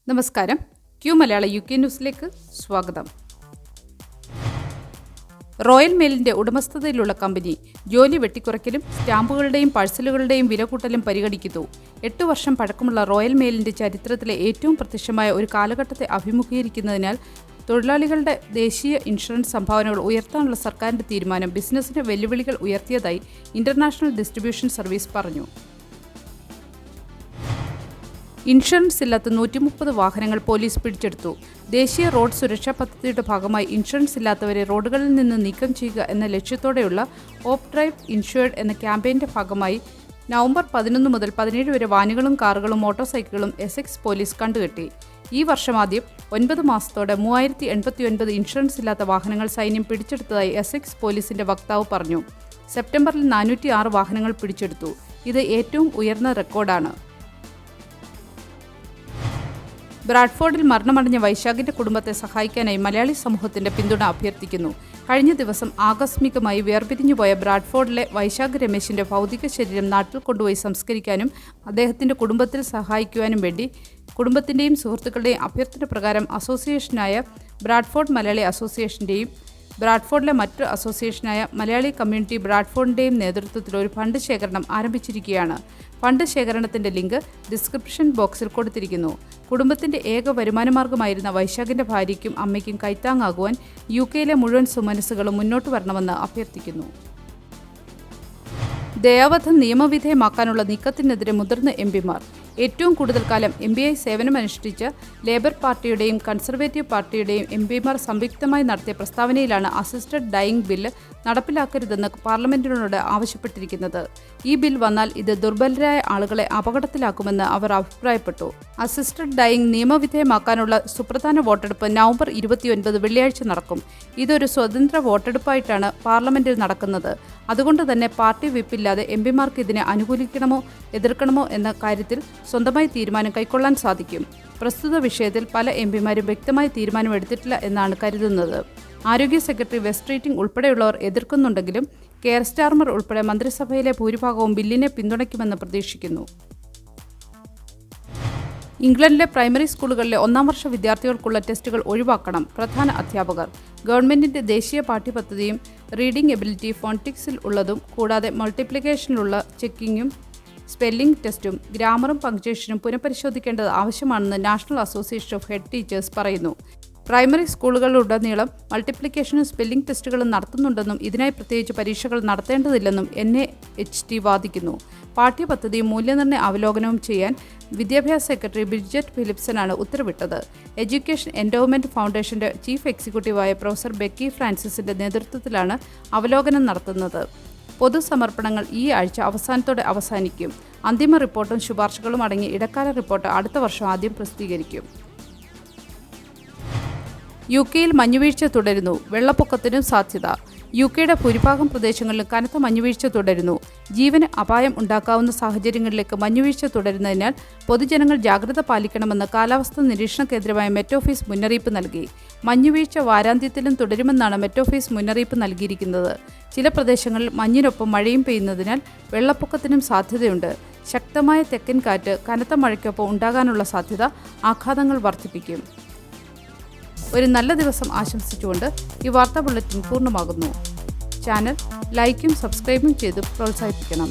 നമസ്കാരം. ക്യൂ മലയാള UK ന്യൂസിലേക്ക് സ്വാഗതം. റോയൽ മെയിലിന്റെ ഉടമസ്ഥതയിലുള്ള കമ്പനി ജോലി വെട്ടിക്കുറയ്ക്കലും സ്റ്റാമ്പുകളുടെയും പാഴ്സലുകളുടെയും വില കൂട്ടലും പരിഗണിക്കുന്നു. 8 വർഷം പഴക്കമുള്ള റോയൽ മെയിലിന്റെ ചരിത്രത്തിലെ ഏറ്റവും പ്രത്യക്ഷമായ ഒരു കാലഘട്ടത്തെ അഭിമുഖീകരിക്കുന്നതിനാൽ തൊഴിലാളികളുടെ ദേശീയ ഇൻഷുറൻസ് സംഭാവനകൾ ഉയർത്താനുള്ള സർക്കാരിന്റെ തീരുമാനം ബിസിനസിന് വെല്ലുവിളികൾ ഉയർത്തിയതായി ഇന്റർനാഷണൽ ഡിസ്ട്രിബ്യൂഷൻ സർവീസ് പറഞ്ഞു. ഇൻഷുറൻസ് ഇല്ലാത്ത 130 വാഹനങ്ങൾ പോലീസ് പിടിച്ചെടുത്തു. ദേശീയ റോഡ് സുരക്ഷാ പദ്ധതിയുടെ ഭാഗമായി ഇൻഷുറൻസ് ഇല്ലാത്തവരെ റോഡുകളിൽ നിന്ന് നീക്കം ചെയ്യുക എന്ന ലക്ഷ്യത്തോടെയുള്ള ഓഫ് ഡ്രൈവ് ഇൻഷുർഡ് എന്ന ക്യാമ്പയിന്റെ ഭാഗമായി നവംബർ 11 മുതൽ 17 വരെ വാനുകളും കാറുകളും മോട്ടോർ എസെക്സ് പോലീസ് കണ്ടുകെട്ടി. ഈ വർഷം ആദ്യം 9 മാസത്തോടെ 3089 ഇൻഷുറൻസ് ഇല്ലാത്ത വാഹനങ്ങൾ സൈന്യം പിടിച്ചെടുത്തതായി എസെക്സ് പോലീസിന്റെ വക്താവ് പറഞ്ഞു. സെപ്റ്റംബറിൽ 406 വാഹനങ്ങൾ പിടിച്ചെടുത്തു. ഇത് ഏറ്റവും ഉയർന്ന റെക്കോർഡാണ്. ബ്രാഡ്ഫോർഡിൽ മരണമടഞ്ഞ വൈശാഖിന്റെ കുടുംബത്തെ സഹായിക്കാനായി മലയാളി സമൂഹത്തിന്റെ പിന്തുണ അഭ്യർത്ഥിക്കുന്നു. കഴിഞ്ഞ ദിവസം ആകസ്മികമായി വേർപിരിഞ്ഞുപോയ ബ്രാഡ്ഫോർഡിലെ വൈശാഖ് രമേശിന്റെ ഭൗതിക ശരീരം നാട്ടിൽ കൊണ്ടുപോയി സംസ്കരിക്കാനും അദ്ദേഹത്തിന്റെ കുടുംബത്തിൽ സഹായിക്കുവാനും വേണ്ടി കുടുംബത്തിന്റെയും സുഹൃത്തുക്കളുടെയും അഭ്യർത്ഥന പ്രകാരം അസോസിയേഷനായ ബ്രാഡ്ഫോർഡ് മലയാളി അസോസിയേഷന്റെയും ബ്രാഡ്ഫോർഡിലെ മറ്റൊരു അസോസിയേഷനായ മലയാളി കമ്മ്യൂണിറ്റി ബ്രാഡ്ഫോർഡിന്റെയും നേതൃത്വത്തിൽ ഒരു ഫണ്ട് ശേഖരണം ആരംഭിച്ചിരിക്കുകയാണ്. ഫണ്ട് ശേഖരണത്തിന്റെ ലിങ്ക് ഡിസ്ക്രിപ്ഷൻ ബോക്സിൽ കൊടുത്തിരിക്കുന്നു. കുടുംബത്തിന്റെ ഏക വരുമാനമാർഗമായിരുന്ന വൈശാഖിന്റെ ഭാര്യയ്ക്കും അമ്മയ്ക്കും കൈത്താങ്ങാകുവാൻ UK മുഴുവൻ സുമനസ്സുകളും മുന്നോട്ട് വരണമെന്ന് അഭ്യർത്ഥിക്കുന്നു. ദയാവധം നിയമവിധേയമാക്കാനുള്ള നീക്കത്തിനെതിരെ മുതിർന്ന MPമാർ. ഏറ്റവും കൂടുതൽ കാലം MPയായി സേവനമനുഷ്ഠിച്ച ലേബർ പാർട്ടിയുടെയും കൺസർവേറ്റീവ് പാർട്ടിയുടെയും MPമാർ സംയുക്തമായി നടത്തിയ പ്രസ്താവനയിലാണ് അസിസ്റ്റഡ് ഡയിങ് ബില്ല് നടപ്പിലാക്കരുതെന്ന് പാർലമെന്റിനോട് ആവശ്യപ്പെട്ടിരിക്കുന്നത്. ഈ ബിൽ വന്നാൽ ഇത് ദുർബലരായ ആളുകളെ അപകടത്തിലാക്കുമെന്ന് അവർ അഭിപ്രായപ്പെട്ടു. അസിസ്റ്റഡ് ഡയിങ് നിയമവിധേയമാക്കാനുള്ള സുപ്രധാന വോട്ടെടുപ്പ് നവംബർ 29 വെള്ളിയാഴ്ച നടക്കും. ഇതൊരു സ്വതന്ത്ര വോട്ടെടുപ്പായിട്ടാണ് പാർലമെന്റിൽ നടക്കുന്നത്. അതുകൊണ്ട് തന്നെ പാർട്ടി വിപ്പില്ലാതെ MPമാർക്ക് ഇതിനെ അനുകൂലിക്കണമോ എതിർക്കണമോ എന്ന കാര്യത്തിൽ സ്വന്തമായി തീരുമാനം കൈക്കൊള്ളാൻ സാധിക്കും. പ്രസ്തുത വിഷയത്തിൽ പല MPമാരും വ്യക്തമായ തീരുമാനമെടുത്തിട്ടില്ല എന്നാണ് കരുതുന്നത്. ആരോഗ്യ സെക്രട്ടറി വെസ്ട്രീറ്റിംഗ് ഉൾപ്പെടെയുള്ളവർ എതിർക്കുന്നുണ്ടെങ്കിലും കെയർ സ്റ്റാർമർ ഉൾപ്പെടെ മന്ത്രിസഭയിലെ ഭൂരിഭാഗവും ബില്ലിനെ പിന്തുണയ്ക്കുമെന്ന് പ്രതീക്ഷിക്കുന്നു. ഇംഗ്ലണ്ടിലെ പ്രൈമറി സ്കൂളുകളിലെ 1ാം വർഷ വിദ്യാർത്ഥികൾക്കുള്ള ടെസ്റ്റുകൾ ഒഴിവാക്കണം. പ്രധാന അധ്യാപകർ. ഗവൺമെന്റിന്റെ ദേശീയ പാഠ്യപദ്ധതിയും റീഡിംഗ് എബിലിറ്റി ഫോണിറ്റിക്സിൽ ഉള്ളതും കൂടാതെ മൾട്ടിപ്ലിക്കേഷനിലുള്ള ചെക്കിങ്ങും സ്പെല്ലിംഗ് ടെസ്റ്റും ഗ്രാമറും പങ്ക്ച്വേഷനും പുനഃപരിശോധിക്കേണ്ടത് ആവശ്യമാണെന്ന് national association of head teachers പറയുന്നു. പ്രൈമറി സ്കൂളുകളിലുടനീളം മൾട്ടിപ്ലിക്കേഷനും സ്പെല്ലിംഗ് ടെസ്റ്റുകളും നടത്തുന്നുണ്ടെന്നും ഇതിനായി പ്രത്യേകിച്ച് പരീക്ഷകൾ നടത്തേണ്ടതില്ലെന്നും NAHT വാദിക്കുന്നു. പാഠ്യപദ്ധതിയും മൂല്യനിർണ്ണയ അവലോകനവും ചെയ്യാൻ വിദ്യാഭ്യാസ സെക്രട്ടറി ബ്രിഡ്ജറ്റ് ഫിലിപ്സനാണ് ഉത്തരവിട്ടത്. എഡ്യൂക്കേഷൻ എൻഡോവ്മെന്റ് ഫൗണ്ടേഷന്റെ ചീഫ് എക്സിക്യൂട്ടീവായ പ്രൊഫസർ ബെക്കി ഫ്രാൻസിസിന്റെ നേതൃത്വത്തിലാണ് അവലോകനം നടത്തുന്നത്. പൊതുസമർപ്പണങ്ങൾ ഈ ആഴ്ച അവസാനത്തോടെ അവസാനിക്കും. അന്തിമ റിപ്പോർട്ടും ശുപാർശകളും അടങ്ങിയ ഇടക്കാല റിപ്പോർട്ട് അടുത്ത വർഷം ആദ്യം പ്രസിദ്ധീകരിക്കും. UK മഞ്ഞുവീഴ്ച തുടരുന്നു. വെള്ളപ്പൊക്കത്തിനും സാധ്യത. UK ഭൂരിഭാഗം പ്രദേശങ്ങളിലും കനത്ത മഞ്ഞുവീഴ്ച തുടരുന്നു. ജീവന് അപായം ഉണ്ടാക്കാവുന്ന സാഹചര്യങ്ങളിലേക്ക് മഞ്ഞുവീഴ്ച തുടരുന്നതിനാൽ പൊതുജനങ്ങൾ ജാഗ്രത പാലിക്കണമെന്ന് കാലാവസ്ഥാ നിരീക്ഷണ കേന്ദ്രമായ മെറ്റ് ഓഫീസ് മുന്നറിയിപ്പ് നൽകി. മഞ്ഞുവീഴ്ച വാരാന്ത്യത്തിലും തുടരുമെന്നാണ് മെറ്റ് ഓഫീസ് മുന്നറിയിപ്പ് നൽകിയിരിക്കുന്നത്. ചില പ്രദേശങ്ങളിൽ മഞ്ഞിനൊപ്പം മഴയും പെയ്യുന്നതിനാൽ വെള്ളപ്പൊക്കത്തിനും സാധ്യതയുണ്ട്. ശക്തമായ തെക്കൻ കാറ്റ് കനത്ത മഴയ്ക്കൊപ്പം ഉണ്ടാകാനുള്ള സാധ്യത ആഘാതങ്ങൾ വർദ്ധിപ്പിക്കും. ഒരു നല്ല ദിവസം ആശംസിച്ചുകൊണ്ട് ഈ വാർത്താ ബുള്ളറ്റിൻ പൂർണ്ണമാകുന്നു. ചാനൽ ലൈക്കും സബ്സ്ക്രൈബും ചെയ്ത് പ്രോത്സാഹിപ്പിക്കണം.